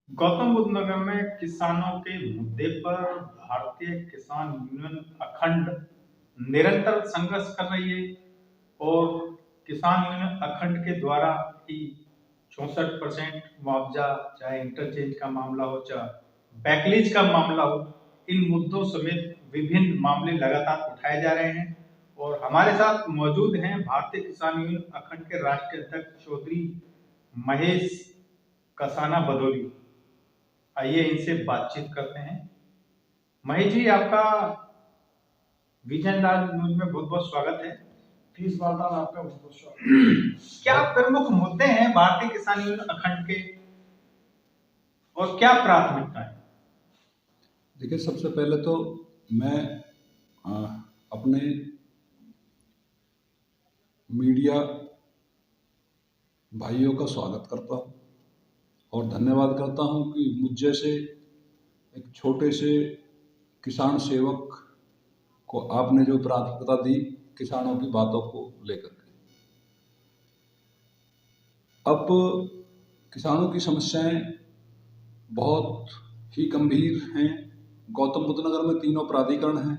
गौतम बुद्ध नगर में किसानों के मुद्दे पर भारतीय किसान यूनियन अखंड निरंतर संघर्ष कर रही है और किसान यूनियन अखंड के द्वारा ही 64% मुआवजा, चाहे इंटरचेंज का मामला हो, चाहे बैकलीज का मामला हो, इन मुद्दों समेत विभिन्न मामले लगातार उठाए जा रहे हैं। और हमारे साथ मौजूद हैं भारतीय किसान यूनियन अखंड के राष्ट्रीय अध्यक्ष चौधरी महेश कसाना भदौरी। आइए इनसे बातचीत करते हैं। महेश जी, आपका विजन राज न्यूज में बहुत बहुत स्वागत है। इस वार्ता में आपका बहुत बहुत स्वागत। क्या प्रमुख मुद्दे हैं भारतीय किसान यूनियन अखंड के और क्या प्राथमिकता है? देखिए, सबसे पहले तो मैं अपने मीडिया भाइयों का स्वागत करता हूं और धन्यवाद करता हूं कि मुझ जैसे एक छोटे से किसान सेवक को आपने जो प्राथमिकता दी किसानों की बातों को लेकर के। अब किसानों की समस्याएं बहुत ही गंभीर हैं। गौतम बुद्ध नगर में तीनों प्राधिकरण हैं।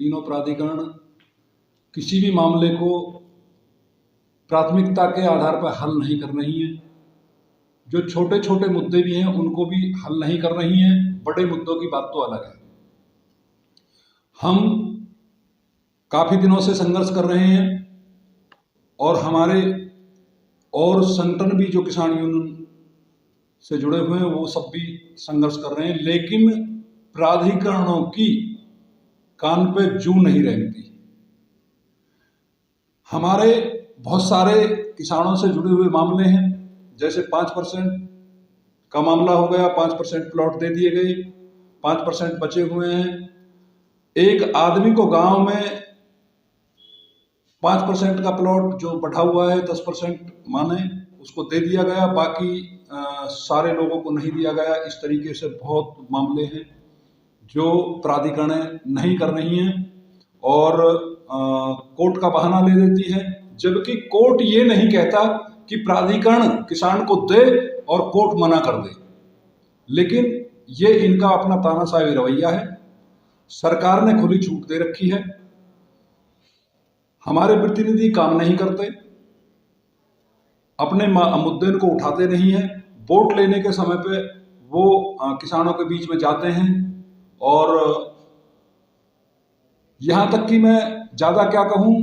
तीनों प्राधिकरण किसी भी मामले को प्राथमिकता के आधार पर हल नहीं कर रही हैं। जो छोटे छोटे मुद्दे भी हैं उनको भी हल नहीं कर रही हैं। बड़े मुद्दों की बात तो अलग है। हम काफ़ी दिनों से संघर्ष कर रहे हैं और हमारे और संगठन भी जो किसान यूनियन से जुड़े हुए हैं वो सब भी संघर्ष कर रहे हैं, लेकिन प्राधिकरणों की कान पे जू नहीं रेंगती। हमारे बहुत सारे किसानों से जुड़े हुए मामले हैं, जैसे 5% का मामला हो गया, 5% प्लॉट दे दिए गए, 5% बचे हुए हैं। एक आदमी को गांव में 5% का प्लॉट जो बढ़ा हुआ है 10% माने उसको दे दिया गया, बाकी सारे लोगों को नहीं दिया गया। इस तरीके से बहुत मामले हैं जो प्राधिकरण नहीं कर रही हैं और कोर्ट का बहाना ले देती है, जबकि कोर्ट ये नहीं कहता कि प्राधिकरण किसान को दे और कोर्ट मना कर दे। लेकिन ये इनका अपना तानाशाही रवैया है। सरकार ने खुली छूट दे रखी है। हमारे प्रतिनिधि काम नहीं करते, अपने मुद्दे को उठाते नहीं हैं। वोट लेने के समय पे वो किसानों के बीच में जाते हैं और यहाँ तक कि मैं ज़्यादा क्या कहूँ,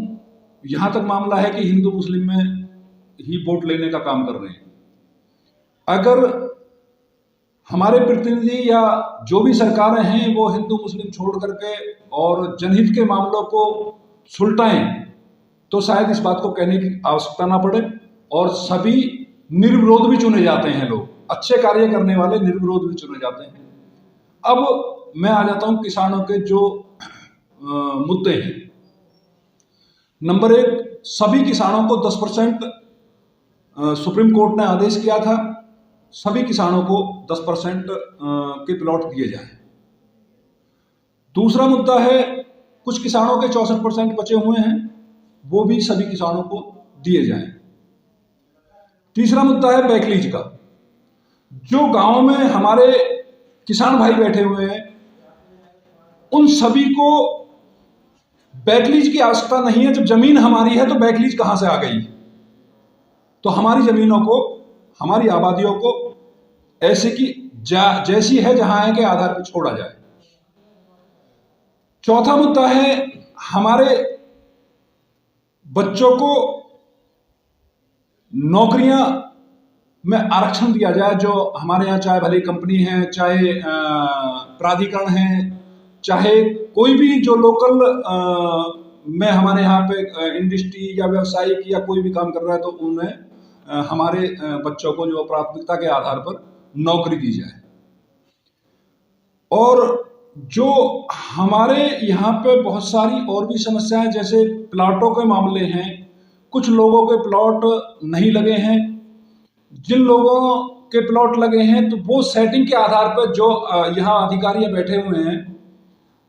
यहाँ तक मामला है कि हिंदू मुस्लिम में ही वोट लेने का काम कर रहे हैं। अगर हमारे प्रतिनिधि या जो भी सरकारें हैं वो हिंदू मुस्लिम छोड़ करके और जनहित के मामलों को सुलटाएं तो शायद इस बात को कहने की आवश्यकता ना पड़े और सभी निर्विरोध भी चुने जाते हैं। लोग अच्छे कार्य करने वाले निर्विरोध भी चुने जाते हैं। अब मैं आ जाता हूं किसानों के जो मुद्दे हैं। नंबर 1, सभी किसानों को 10% सुप्रीम कोर्ट ने आदेश किया था, सभी किसानों को 10% के प्लॉट दिए जाएं। दूसरा मुद्दा है, कुछ किसानों के 64% बचे हुए हैं, वो भी सभी किसानों को दिए जाएं। तीसरा मुद्दा है बैकलीज का। जो गांव में हमारे किसान भाई बैठे हुए हैं उन सभी को बैकलीज की आवश्यकता नहीं है। जब जमीन हमारी है तो बैकलीज कहां से आ गई? तो हमारी जमीनों को, हमारी आबादियों को ऐसे की जैसी है जहां है के आधार पर छोड़ा जाए। चौथा मुद्दा है, हमारे बच्चों को नौकरियां में आरक्षण दिया जाए। जो हमारे यहाँ चाहे भले कंपनी है, चाहे प्राधिकरण है, चाहे कोई भी जो लोकल में हमारे यहाँ पे इंडस्ट्री या व्यवसायिक या कोई भी काम कर रहा है तो उन्हें हमारे बच्चों को जो प्राथमिकता के आधार पर नौकरी दी जाए। और जो हमारे यहाँ पे बहुत सारी और भी समस्याएं, जैसे प्लाटों के मामले हैं। कुछ लोगों के प्लॉट नहीं लगे हैं, जिन लोगों के प्लॉट लगे हैं तो वो सेटिंग के आधार पर जो यहाँ अधिकारी बैठे हुए हैं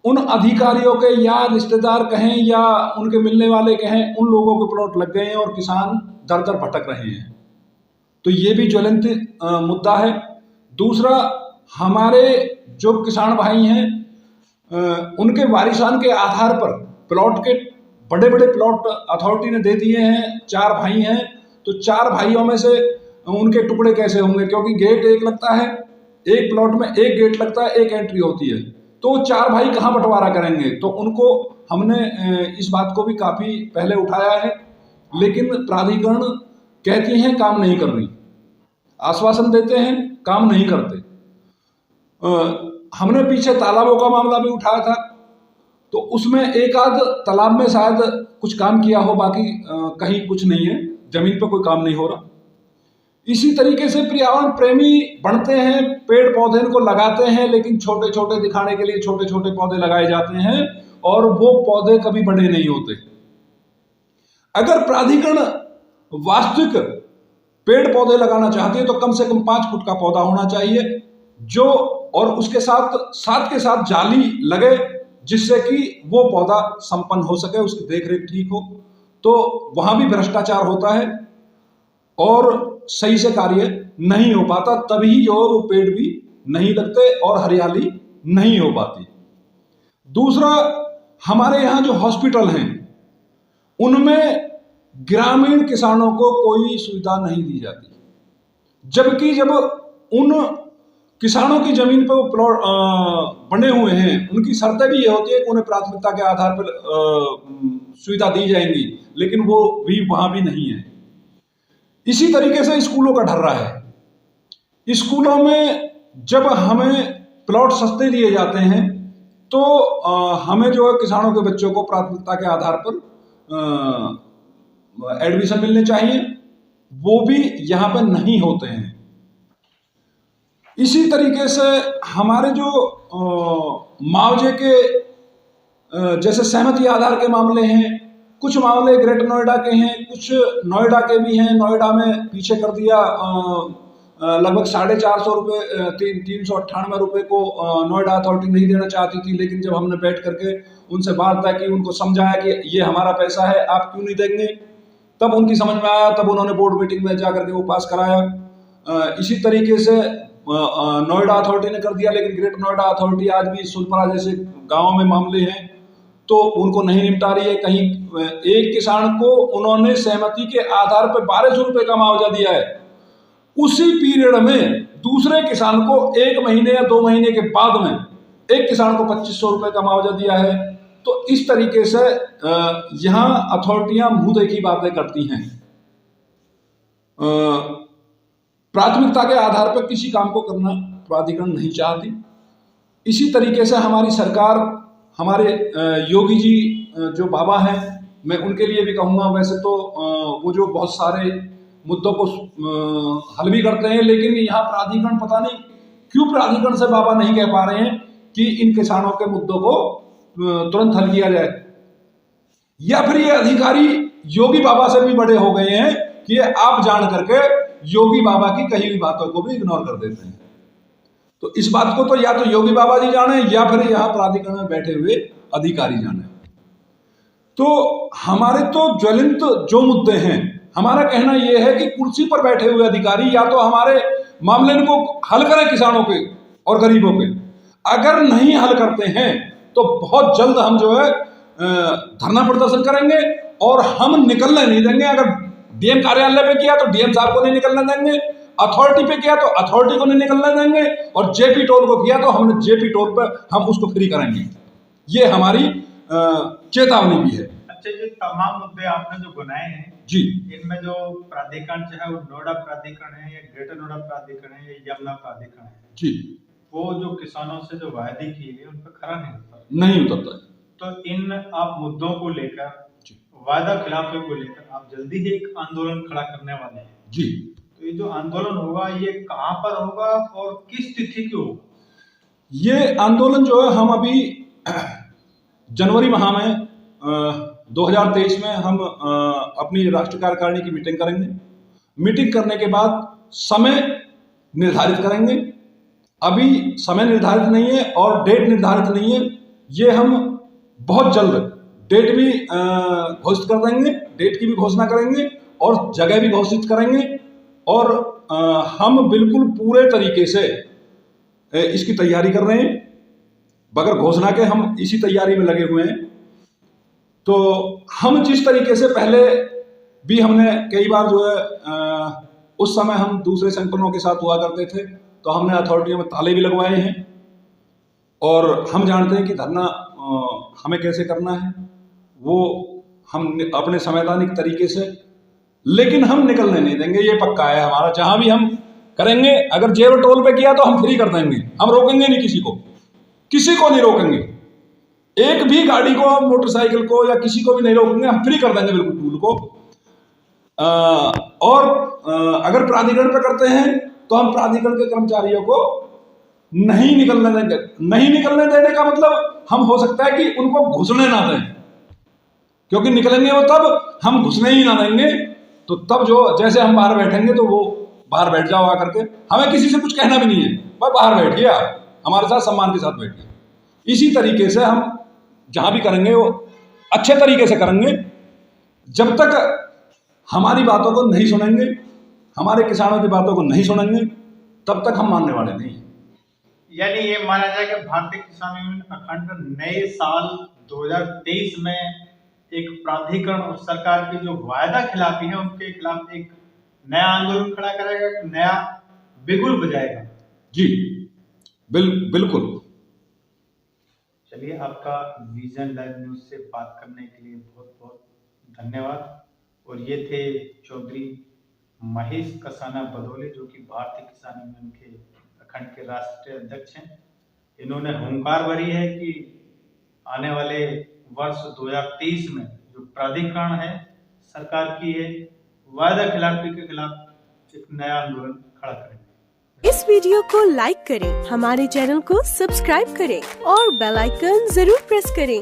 उन अधिकारियों के या रिश्तेदार कहें या उनके मिलने वाले कहें, उन लोगों के प्लॉट लग गए हैं और किसान दर दर भटक रहे हैं। तो ये भी ज्वलंत मुद्दा है। दूसरा, हमारे जो किसान भाई हैं उनके वारिसान के आधार पर प्लॉट के बड़े बड़े प्लॉट अथॉरिटी ने दे दिए हैं। 4 भाई हैं, तो 4 भाइयों में से उनके टुकड़े कैसे होंगे, क्योंकि गेट एक लगता है, एक प्लॉट में एक गेट लगता है, एक एंट्री होती है, तो 4 भाई कहाँ बंटवारा करेंगे। तो उनको हमने इस बात को भी काफ़ी पहले उठाया है, लेकिन प्राधिकरण कहती हैं काम नहीं कर रही, आश्वासन देते हैं काम नहीं करते। हमने पीछे तालाबों का मामला भी उठाया था, तो उसमें एक आध तालाब में शायद कुछ काम किया हो, बाकी कहीं कुछ नहीं है, जमीन पर कोई काम नहीं हो रहा। इसी तरीके से पर्यावरण प्रेमी बनते हैं, पेड़ पौधे को लगाते हैं, लेकिन छोटे छोटे दिखाने के लिए छोटे छोटे पौधे लगाए जाते हैं और वो पौधे कभी बड़े नहीं होते। अगर प्राधिकरण वास्तविक पेड़ पौधे लगाना चाहते हैं तो कम से कम 5 फुट का पौधा होना चाहिए, जो और उसके साथ के साथ जाली लगे, जिससे कि वो पौधा संपन्न हो सके, उसकी देखरेख ठीक हो। तो वहां भी भ्रष्टाचार होता है और सही से कार्य नहीं हो पाता, तभी जो वो पेड़ भी नहीं लगते और हरियाली नहीं हो पाती। दूसरा, हमारे यहाँ जो हॉस्पिटल हैं उनमें ग्रामीण किसानों को कोई सुविधा नहीं दी जाती, जबकि जब उन किसानों की जमीन पर वो प्लॉट बने हुए हैं, उनकी शर्तें भी ये होती है कि उन्हें प्राथमिकता के आधार पर सुविधा दी जाएंगी, लेकिन वो भी वहां भी नहीं है। इसी तरीके से स्कूलों का ढर्रा है। स्कूलों में जब हमें प्लॉट सस्ते दिए जाते हैं तो हमें जो है किसानों के बच्चों को प्राथमिकता के आधार पर एडमिशन मिलने चाहिए, वो भी यहाँ पर नहीं होते हैं। इसी तरीके से हमारे जो मुआवजे के जैसे सहमति आधार के मामले हैं, कुछ मामले ग्रेटर नोएडा के हैं, कुछ नोएडा के भी हैं। नोएडा में पीछे कर दिया लगभग 450 रुपये, 398 रुपये को नोएडा अथॉरिटी नहीं देना चाहती थी, लेकिन जब हमने बैठ करके उनसे बात तय की, उनको समझाया कि ये हमारा पैसा है, आप क्यों नहीं देंगे, तब उनकी समझ में आया, तब उन्होंने बोर्ड मीटिंग में जा करके वो पास कराया। इसी तरीके से नोएडा अथॉरिटी ने कर दिया, लेकिन ग्रेटर नोएडा अथॉरिटी आज भी सुलपरा जैसे गाँव में मामले हैं तो उनको नहीं निपटा रही है। कहीं एक किसान को उन्होंने सहमति के आधार पर 1200 रुपये का मुआवजा दिया है, उसी पीरियड में दूसरे किसान को 1 महीने या 2 महीने के बाद में एक किसान को 2500 रुपये का मुआवजा दिया है। तो इस तरीके से यहाँ अथॉरिटियां मुंह देखी बातें करती हैं, प्राथमिकता के आधार पर किसी काम को करना प्राधिकरण नहीं चाहती। इसी तरीके से हमारी सरकार, हमारे योगी जी जो बाबा हैं, मैं उनके लिए भी कहूँगा, वैसे तो वो जो बहुत सारे मुद्दों को हल भी करते हैं, लेकिन यहाँ प्राधिकरण पता नहीं क्यों प्राधिकरण से बाबा नहीं कह पा रहे हैं कि इन किसानों के मुद्दों को तुरंत हल किया जाए, या फिर ये अधिकारी योगी बाबा से भी बड़े हो गए हैं कि ये आप जान करके योगी बाबा की कही हुई बातों को भी इग्नोर कर देते हैं। तो इस बात को तो या तो योगी बाबा जी जाने या फिर यहाँ प्राधिकरण में बैठे हुए अधिकारी जाने। तो हमारे तो ज्वलंत जो मुद्दे हैं, हमारा कहना यह है कि कुर्सी पर बैठे हुए अधिकारी या तो हमारे मामले को हल करें किसानों के और गरीबों के। अगर नहीं हल करते हैं तो बहुत जल्द हम जो है धरना प्रदर्शन करेंगे और हम निकलने नहीं देंगे। अगर डीएम कार्यालय पे किया तो डीएम साहब को नहीं निकलने देंगे, अथॉरिटी पे किया तो अथॉरिटी को नहीं निकलने देंगे, और जेपी टोल को किया तो हमने जेपी टोल पे हम उसको फ्री करेंगे। ये हमारी चेतावनी भी है। अच्छा, ये तमाम मुद्दे आपने जो बनाए हैं जी, इनमें जो प्राधिकरण चाहे वो नोएडा प्राधिकरण है या ग्रेटर नोएडा प्राधिकरण है या यमुना प्राधिकरण है जी, वो जो किसानों से जो वायदे किए हैं उन पर खरा नहीं उतरता है। तो इन आप मुद्दों को लेकर, वायदा खिलाफी को लेकर आप जल्दी ही एक आंदोलन खड़ा करने वाले हैं जी। तो ये जो आंदोलन होगा ये कहाँ पर होगा और किस तिथि को होगा? ये आंदोलन जो है हम अभी जनवरी माह में 2023 में हम अपनी राष्ट्रीय कार्यकारिणी की मीटिंग करेंगे। मीटिंग करने के बाद समय निर्धारित करेंगे। अभी समय निर्धारित नहीं है और डेट निर्धारित नहीं है। ये हम बहुत जल्द डेट भी घोषित कर देंगे, डेट की भी घोषणा करेंगे और जगह भी घोषित करेंगे। और हम बिल्कुल पूरे तरीके से इसकी तैयारी कर रहे हैं। बगैर घोषणा के हम इसी तैयारी में लगे हुए हैं। तो हम जिस तरीके से पहले भी हमने कई बार जो है उस समय हम दूसरे संगठनों के साथ हुआ करते थे, तो हमने अथॉरिटियों में ताले भी लगवाए हैं और हम जानते हैं कि धरना हमें कैसे करना है, वो हम अपने संवैधानिक तरीके से, लेकिन हम निकलने नहीं देंगे, ये पक्का है हमारा। जहां भी हम करेंगे, अगर जेब टोल पे किया तो हम फ्री कर देंगे, हम रोकेंगे नहीं किसी को नहीं रोकेंगे। एक भी गाड़ी को, मोटरसाइकिल को या किसी को भी नहीं रोकेंगे, हम फ्री कर देंगे बिल्कुल टूल को। और अगर प्राधिकरण पे करते हैं तो हम प्राधिकरण के कर्मचारियों को नहीं निकलने देंगे। नहीं निकलने देने का मतलब हम हो सकता है कि उनको घुसने ना दें, क्योंकि निकलेंगे वो तब, हम घुसने ही ना देंगे। तो तब जो जैसे हम बाहर बैठेंगे तो वो बाहर बैठ जाओ आकर के, हमें किसी से कुछ कहना भी नहीं है, बस बाहर बैठिए, आप हमारे साथ सम्मान के साथ बैठिए। इसी तरीके से हम जहां भी करेंगे वो अच्छे तरीके से करेंगे। जब तक हमारी बातों को नहीं सुनेंगे, हमारे किसानों की बातों को नहीं सुनेंगे, तब तक हम मानने वाले नहीं। यानी ये माना जाए कि भारतीय किसान यूनियन अखंड नए साल 2023 में एक प्राधिकरण और सरकार की जो वायदा खिलाफी है उनके खिलाफ एक नया आंदोलन खड़ा करेगा, एक नया बिगुल बजाएगा। जी बिल्कुल। चलिए, आपका विजन लाइव न्यूज से बात करने के लिए बहुत बहुत धन्यवाद। और ये थे चौधरी महेश कसाना बदौले, जो कि भारतीय किसान यूनियन के अखंड के राष्ट्रीय अध्यक्ष हैं। इन्होंने हुंकार भरी है कि आने वाले वर्ष 2023 में जो प्राधिकरण है सरकार की है, वायदा खिलाफी के खिलाफ एक नया आंदोलन खड़ा करेंगे। इस वीडियो को लाइक करें, हमारे चैनल को सब्सक्राइब करें और बेल आइकन जरूर प्रेस करें।